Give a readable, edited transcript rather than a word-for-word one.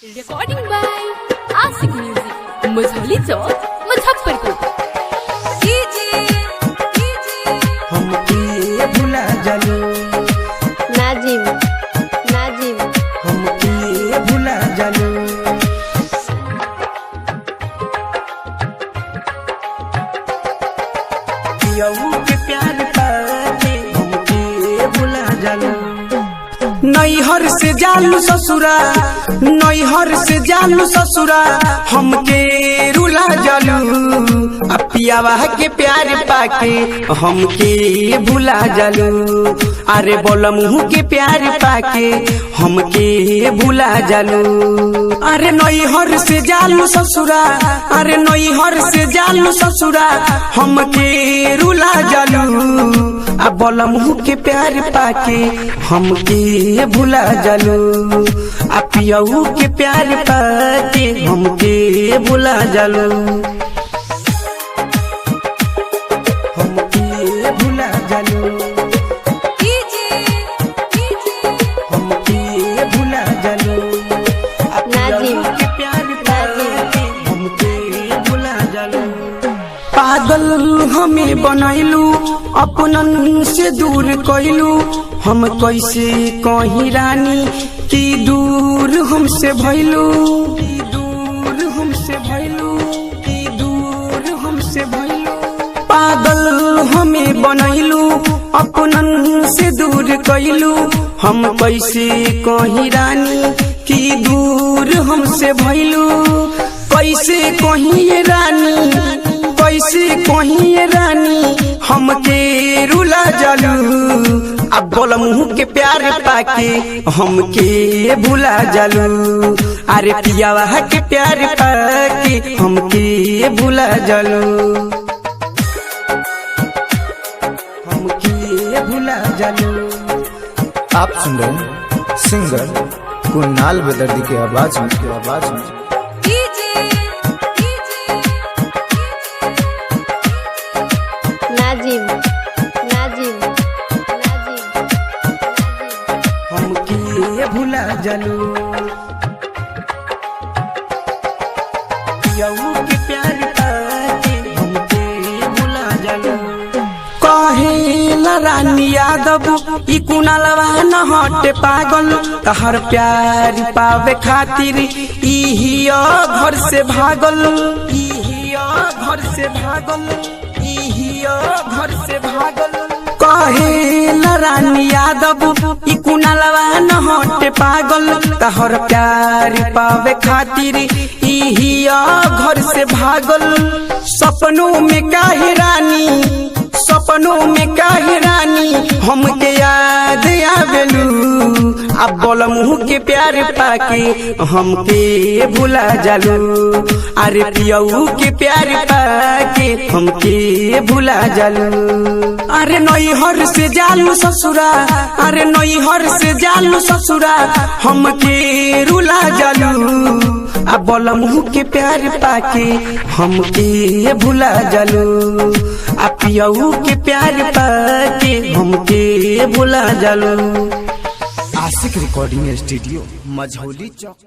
Recording by आशिक music, Majhauli चौक, मुजफ्फरपुर। हमके भुला जालो नाजिम नाजिम हमके भुला जालो पियऊ के प्यार पाके हमके भुला जालो नैहर से जालू ससुरा नैहर से जालू ससुरा हमके रुला जालू पियावा के प्यार पाके हमके भुला जालू अरे बोलमू के प्यार पाके हमके भुला जालू अरे नैहर से जालू ससुरा अरे नैहर से जालू ससुरा हमके रुला जालू आ बोलमू के प्यार पाके हमके भुला जालू आ पियऊ के प्यार पाके हमके भुला जालू हमके भुला जालू हमके भुला जालू आ पियऊ के प्यार पाके हमके भुला जालू पागल हमें बनैलू अपनन से दूर कैलू हम कैसे कहीं रानी की दूर हमसे भैलू की दूर हमसे भैलू की दूर हमसे भैलू पागल हमें बनैलू अपनन से दूर कैलू हम कैसे कहीं रानी की दूर हमसे भैलू कैसे कहीं रानी कैसे कहीं रानी हमके रुला जालू अब बोलमू के प्यार पाके हमके भुला जालू अरे पियावा के प्यार पाके हमके भुला जालू हमके भुला जालू। आप सुन रहे हैं सिंगर कुणाल बेदर्दी की आवाज में नाजिम नाजिम नाजिम हमके भुला जालू पियऊ के प्यार पाके हमके भुला जालू कहे रानी यादव ई कुणालवा न हटे पागल तहर प्यार पावे खातिर ई घर से भागल ई घर से भागल घर से भागल कहे रानी यादव ई कुणालवा न हटे पागल तहर प्यार पावे खातिर ई घर से भागल सपनों में काहे रानी सपनों में काहे रानी हमके याद आवेलू अब बोलमू के प्यार पाके हमके भुला जालू अरे पियऊ के प्यार पाके हमके भुला जालू अरे नैहर से जालू ससुरा अरे नैहर से जालू ससुरा हमके रुला जालू अब बोलमू के प्यार पाके हमके भुला जालू आ पियऊ के प्यार पाके हमके भुला जालू। आशिक रिकॉर्डिंग स्टूडियो मझौली चौक।